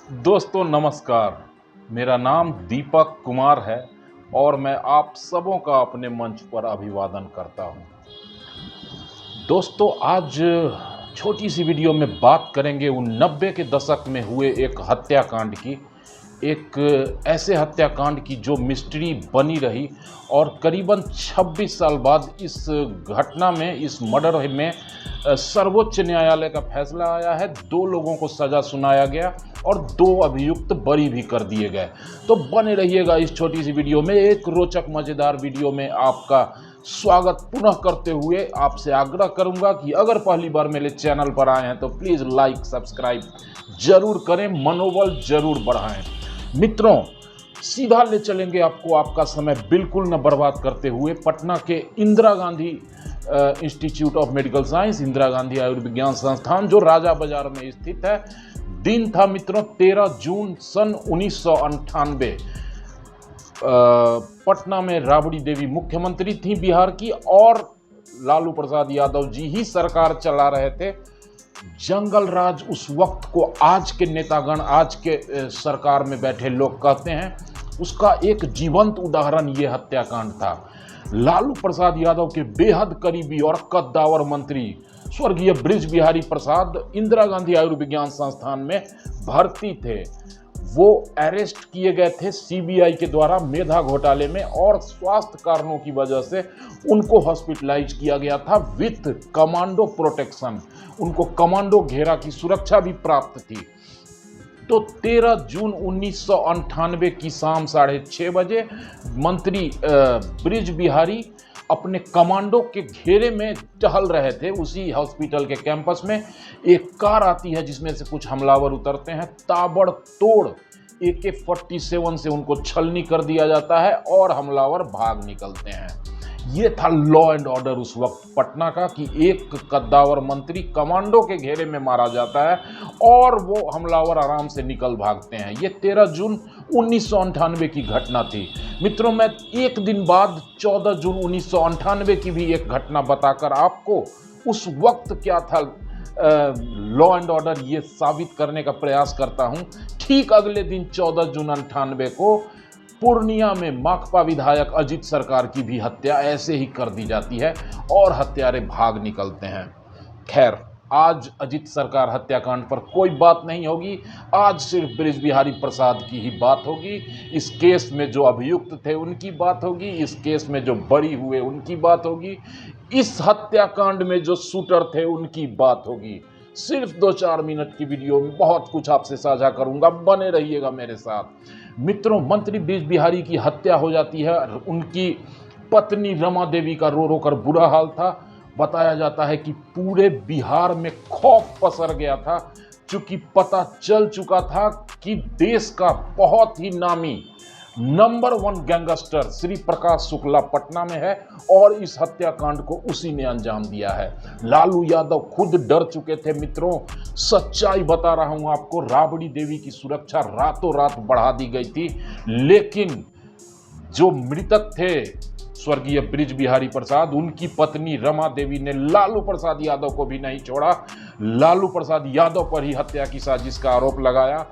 दोस्तों नमस्कार। मेरा नाम दीपक कुमार है और मैं आप सबों का अपने मंच पर अभिवादन करता हूं। दोस्तों आज छोटी सी वीडियो में बात करेंगे उन 90 के दशक में हुए एक हत्याकांड की, एक ऐसे हत्याकांड की जो मिस्ट्री बनी रही और करीबन 26 साल बाद इस घटना में, इस मर्डर में सर्वोच्च न्यायालय का फैसला आया है। 2 लोगों को सजा सुनाया गया और 2 अभियुक्त बरी भी कर दिए गए। तो बने रहिएगा इस छोटी सी वीडियो में। एक रोचक मज़ेदार वीडियो में आपका स्वागत पुनः करते हुए आपसे आग्रह करूंगा कि अगर पहली बार मेरे चैनल पर आए हैं तो प्लीज़ लाइक सब्सक्राइब जरूर करें, मनोबल जरूर बढ़ाएं। मित्रों, सीधा ले चलेंगे आपको, आपका समय बिल्कुल न बर्बाद करते हुए, पटना के Indira Gandhi institute of medical science, Indira Gandhi आयुर्विज्ञान संस्थान जो राजा बाजार में स्थित है। दिन था मित्रों 13 जून सन 1998। पटना में राबड़ी देवी मुख्यमंत्री थी बिहार की और लालू प्रसाद यादव जी ही सरकार चला रहे थे। जंगल राज उस वक्त को आज के नेतागण, आज के सरकार में बैठे लोग कहते हैं, उसका एक जीवंत उदाहरण ये हत्याकांड था। लालू प्रसाद यादव के बेहद करीबी और कद्दावर मंत्री स्वर्गीय बृज बिहारी प्रसाद इंदिरा गांधी आयुर्विज्ञान संस्थान में भर्ती थे। वो अरेस्ट किए गए थे सीबीआई के द्वारा मेधा घोटाले में और स्वास्थ्य कारणों की वजह से उनको हॉस्पिटलाइज किया गया था विथ कमांडो प्रोटेक्शन। उनको कमांडो घेरा की सुरक्षा भी प्राप्त थी। तो 13 जून 1998 की शाम 6:30 बजे मंत्री बृज बिहारी अपने कमांडो के घेरे में टहल रहे थे। उसी हॉस्पिटल के कैंपस में एक कार आती है जिसमें से कुछ हमलावर उतरते हैं। ताबड़तोड़ AK-47 से उनको छलनी कर दिया जाता है और हमलावर भाग निकलते हैं। ये था लॉ एंड ऑर्डर उस वक्त पटना का कि एक कद्दावर मंत्री कमांडो के घेरे में मारा जाता है और वो हमलावर आराम से निकल भागते हैं। ये 13 जून 1998 की घटना थी। मित्रों, मैं एक दिन बाद 14 जून 1998 की भी एक घटना बताकर आपको उस वक्त क्या था लॉ एंड ऑर्डर ये साबित करने का प्रयास करता हूं। ठीक अगले दिन 14 जून 98 को पूर्णिया में माकपा विधायक अजित सरकार की भी हत्या ऐसे ही कर दी जाती है और हत्यारे भाग निकलते हैं। खैर, आज अजित सरकार हत्याकांड पर कोई बात नहीं होगी। आज सिर्फ बृज बिहारी प्रसाद की ही बात होगी। इस केस में जो अभियुक्त थे उनकी बात होगी, इस केस में जो बरी हुए उनकी बात होगी, इस हत्याकांड में जो शूटर थे उनकी बात होगी। सिर्फ 2-4 मिनट की वीडियो में बहुत कुछ आपसे साझा करूंगा, बने रहिएगा मेरे साथ। मित्रों, मंत्री बृज बिहारी की हत्या हो जाती है। उनकी पत्नी रमा देवी का रो रो कर बुरा हाल था। बताया जाता है कि पूरे बिहार में खौफ पसर गया था, चूंकि पता चल चुका था कि देश का बहुत ही नामी नंबर 1 गैंगस्टर श्री प्रकाश शुक्ला पटना में है और इस हत्याकांड को उसी ने अंजाम दिया है। लालू यादव खुद डर चुके थे। मित्रों, सच्चाई बता रहा हूं आपको, राबड़ी देवी की सुरक्षा रातों रात बढ़ा दी गई थी, लेकिन जो मृतक थे स्वर्गीय बृज बिहारी प्रसाद, उनकी पत्नी रमा देवी ने लालू प्रसाद यादव को भी नहीं छोड़ा। लालू प्रसाद यादव पर ही हत्या की साजिश का आरोप लगाया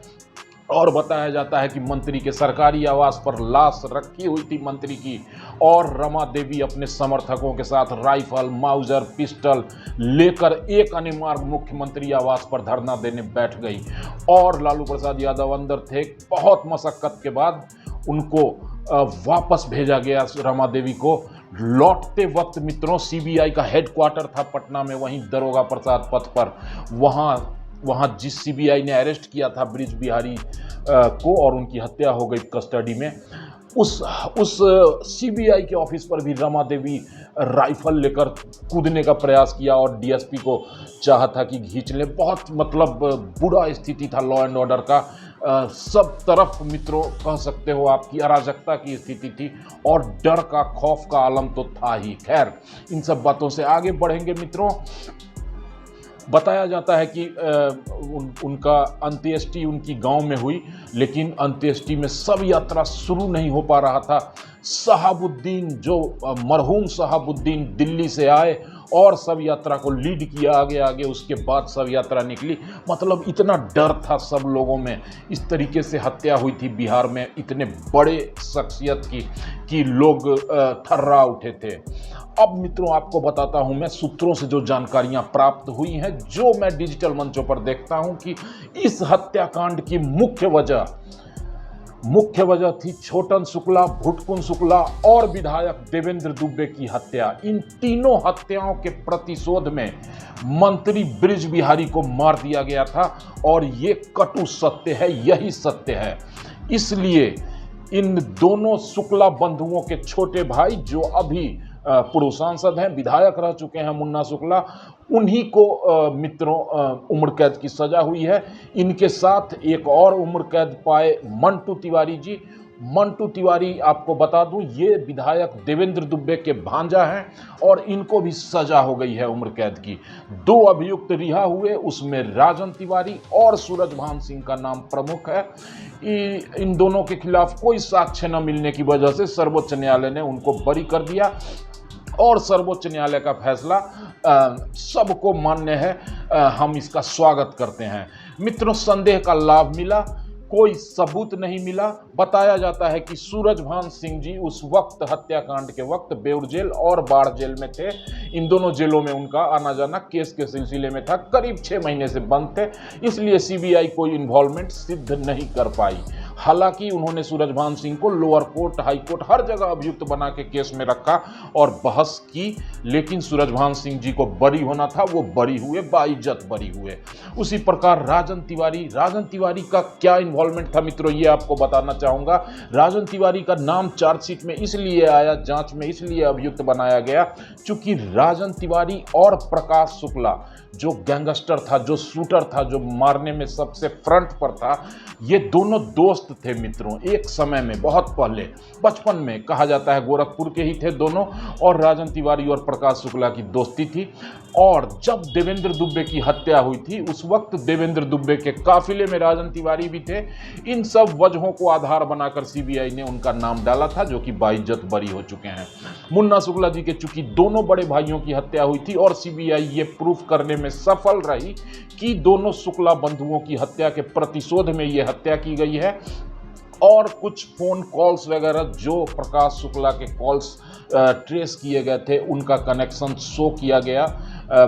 और बताया जाता है कि मंत्री के सरकारी आवास पर लाश रखी हुई थी मंत्री की और रमा देवी अपने समर्थकों के साथ राइफल, माउजर, पिस्टल लेकर एक अनिवार्य मुख्यमंत्री आवास पर धरना देने बैठ गई और लालू प्रसाद यादव अंदर थे। बहुत मशक्कत के बाद उनको वापस भेजा गया रमा देवी को। लौटते वक्त मित्रों, सीबीआई का हेडक्वार्टर था पटना में, वहीं दरोगा प्रसाद पथ पर, वहाँ जिस सीबीआई ने अरेस्ट किया था बृज बिहारी को और उनकी हत्या हो गई कस्टडी में, उस सीबीआई के ऑफिस पर भी रमा देवी राइफल लेकर कूदने का प्रयास किया और डीएसपी को चाहा था कि खींच ले। बहुत मतलब बुरा स्थिति था लॉ एंड ऑर्डर का। सब तरफ मित्रों कह सकते हो आपकी अराजकता की स्थिति थी और डर का, खौफ का आलम तो था ही। खैर, इन सब बातों से आगे बढ़ेंगे मित्रों। बताया जाता है कि उनका अंत्येष्टि उनकी गांव में हुई, लेकिन अंत्येष्टि में सब यात्रा शुरू नहीं हो पा रहा था। शहाबुद्दीन, जो मरहूम शहाबुद्दीन दिल्ली से आए और सब यात्रा को लीड किया आगे आगे, उसके बाद सब यात्रा निकली। मतलब इतना डर था सब लोगों में, इस तरीके से हत्या हुई थी बिहार में इतने बड़े शख्सियत की कि लोग थर्रा उठे थे। अब मित्रों आपको बताता हूं मैं सूत्रों से जो जानकारियां प्राप्त हुई हैं, जो मैं डिजिटल मंचों पर देखता हूं कि इस हत्याकांड की मुख्य वजह थी छोटन शुक्ला, भुटकुन शुक्ला और विधायक देवेंद्र दुबे की हत्या। इन तीनों हत्याओं के प्रतिशोध में मंत्री बृज बिहारी को मार दिया गया था और ये कटु सत्य है, यही सत्य है। इसलिए इन दोनों शुक्ला बंधुओं के छोटे भाई जो अभी पूर्व सांसद हैं, विधायक रह चुके हैं, मुन्ना शुक्ला, उन्हीं को मित्रों उम्र कैद की सजा हुई है। इनके साथ एक और उम्र कैद पाए मंटू तिवारी जी। मंटू तिवारी आपको बता दूं ये विधायक देवेंद्र दुबे के भांजा हैं और इनको भी सजा हो गई है उम्र कैद की। 2 अभियुक्त रिहा हुए, उसमें राजन तिवारी और सूरजभान सिंह का नाम प्रमुख है। इन दोनों के खिलाफ कोई साक्ष्य न मिलने की वजह से सर्वोच्च न्यायालय ने उनको बरी कर दिया और सर्वोच्च न्यायालय का फैसला सबको मान्य है। हम इसका स्वागत करते हैं। मित्रों संदेह का लाभ मिला, कोई सबूत नहीं मिला। बताया जाता है कि सूरजभान सिंह जी उस वक्त हत्याकांड के वक्त बेउर जेल और बाढ़ जेल में थे। इन दोनों जेलों में उनका आना जाना केस के सिलसिले में था। करीब 6 महीने से बंद थे, इसलिए सीबीआई कोई इन्वॉल्वमेंट सिद्ध नहीं कर पाई। हालांकि उन्होंने सूरजभान सिंह को लोअर कोर्ट, हाई कोर्ट हर जगह अभियुक्त बना के केस में रखा और बहस की, लेकिन सूरजभान सिंह जी को बरी होना था, वो बरी हुए, बाइज्जत बरी हुए। उसी प्रकार राजन तिवारी का क्या इन्वॉल्वमेंट था मित्रों, ये आपको बताना चाहूंगा। राजन तिवारी का नाम चार्जशीट में इसलिए आया, जांच में इसलिए अभियुक्त बनाया गया, चूंकि राजन तिवारी और प्रकाश शुक्ला जो गैंगस्टर था, जो शूटर था, जो मारने में सबसे फ्रंट पर था, ये दोनों दोस्त थे मित्रों। एक समय में बहुत पहले बचपन में कहा जाता है गोरखपुर के ही थे दोनों, और राजन तिवारी और प्रकाश शुक्ला की दोस्ती थी। और जब देवेंद्र दुबे की हत्या हुई थी उस वक्त देवेंद्र दुबे के काफिले में राजन तिवारी भी थे। इन सब वजहों को आधार बनाकर सीबीआई ने उनका नाम डाला था, जो कि बाइज्जत बरी हो चुके हैं। मुन्ना शुक्ला जी के चूंकि दोनों बड़े भाइयों की हत्या हुई थी और सीबीआई ये प्रूफ करने में सफल रही कि दोनों शुक्ला बंधुओं की हत्या के प्रतिशोध में ये हत्या की गई है, और कुछ फोन कॉल्स वगैरह जो प्रकाश शुक्ला के कॉल्स ट्रेस किए गए थे, उनका कनेक्शन शो किया गया।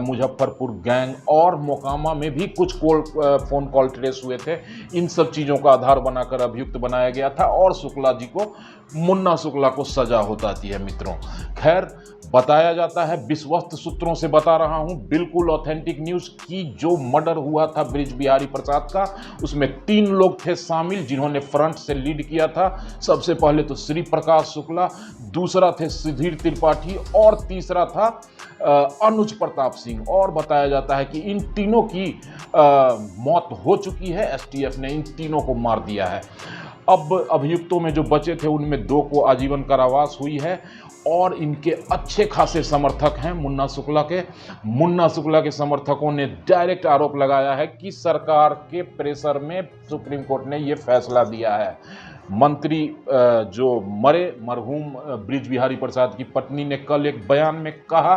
मुजफ्फरपुर गैंग और मोकामा में भी कुछ फोन कॉल ट्रेस हुए थे। इन सब चीज़ों का आधार बनाकर अभियुक्त बनाया गया था और शुक्ला जी को, मुन्ना शुक्ला को सजा होती है मित्रों। खैर, बताया जाता है, विश्वस्त सूत्रों से बता रहा हूं, बिल्कुल ऑथेंटिक न्यूज़, की जो मर्डर हुआ था बृज बिहारी प्रसाद का, उसमें 3 लोग थे शामिल जिन्होंने फ्रंट से लीड किया था। सबसे पहले तो श्री प्रकाश शुक्ला, दूसरा थे सुधीर त्रिपाठी और तीसरा था अनुज प्रताप सिंह। और बताया जाता है कि इन तीनों की मौत हो चुकी है, एसटीएफ ने इन तीनों को मार दिया है। अब अभियुक्तों में जो बचे थे उनमें 2 को आजीवन कारावास हुई है और इनके अच्छे खासे समर्थक हैं मुन्ना शुक्ला के समर्थकों ने डायरेक्ट आरोप लगाया है कि सरकार के प्रेशर में सुप्रीम कोर्ट ने ये फैसला दिया है। मंत्री जो मरहूम बृज बिहारी प्रसाद की पत्नी ने कल एक बयान में कहा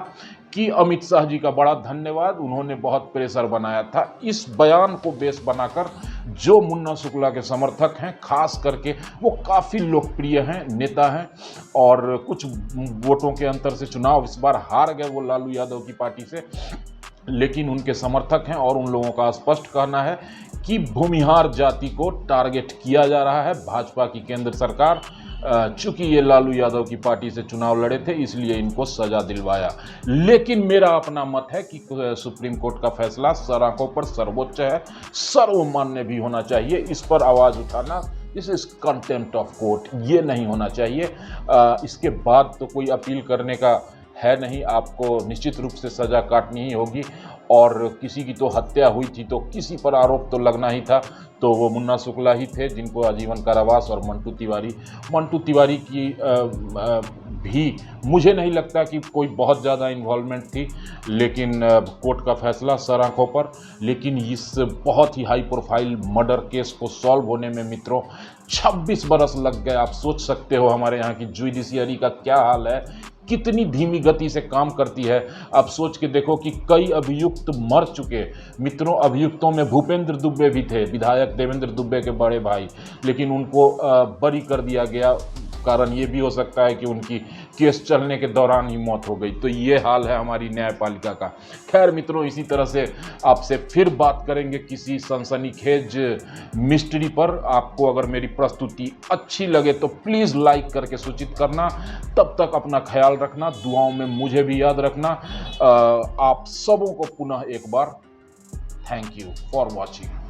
कि अमित शाह जी का बड़ा धन्यवाद, उन्होंने बहुत प्रेशर बनाया था। इस बयान को बेस बनाकर जो मुन्ना शुक्ला के समर्थक हैं, खास करके वो काफ़ी लोकप्रिय हैं, नेता हैं और कुछ वोटों के अंतर से चुनाव इस बार हार गए वो लालू यादव की पार्टी से, लेकिन उनके समर्थक हैं और उन लोगों का स्पष्ट कहना है कि भूमिहार जाति को टारगेट किया जा रहा है। भाजपा की केंद्र सरकार, चूंकि ये लालू यादव की पार्टी से चुनाव लड़े थे, इसलिए इनको सजा दिलवाया। लेकिन मेरा अपना मत है कि सुप्रीम कोर्ट का फैसला सराखों पर सर्वोच्च है, सर्वमान्य भी होना चाहिए। इस पर आवाज़ उठाना, this is contempt of court, ये नहीं होना चाहिए। इसके बाद तो कोई अपील करने का है नहीं, आपको निश्चित रूप से सज़ा काटनी ही होगी। और किसी की तो हत्या हुई थी तो किसी पर आरोप तो लगना ही था, तो वो मुन्ना शुक्ला ही थे जिनको आजीवन कारावास, और मंटू तिवारी की भी मुझे नहीं लगता कि कोई बहुत ज़्यादा इन्वॉल्वमेंट थी, लेकिन कोर्ट का फैसला सर आंखों पर। लेकिन इस बहुत ही हाई प्रोफाइल मर्डर केस को सॉल्व होने में मित्रों 26 बरस लग गए। आप सोच सकते हो हमारे यहाँ की जुडिशियरी का क्या हाल है, कितनी धीमी गति से काम करती है। आप सोच के देखो कि कई अभियुक्त मर चुके। मित्रों, अभियुक्तों में भूपेंद्र दुबे भी थे, विधायक देवेंद्र दुबे के बड़े भाई, लेकिन उनको बरी कर दिया गया। कारण ये भी हो सकता है कि उनकी केस चलने के दौरान ही मौत हो गई। तो ये हाल है हमारी न्यायपालिका का। खैर मित्रों, इसी तरह से आपसे फिर बात करेंगे किसी सनसनीखेज मिस्ट्री पर। आपको अगर मेरी प्रस्तुति अच्छी लगे तो प्लीज़ लाइक करके सूचित करना। तब तक अपना ख्याल रखना, दुआओं में मुझे भी याद रखना। आप सबों को पुनः एक बार थैंक यू फॉर वॉचिंग।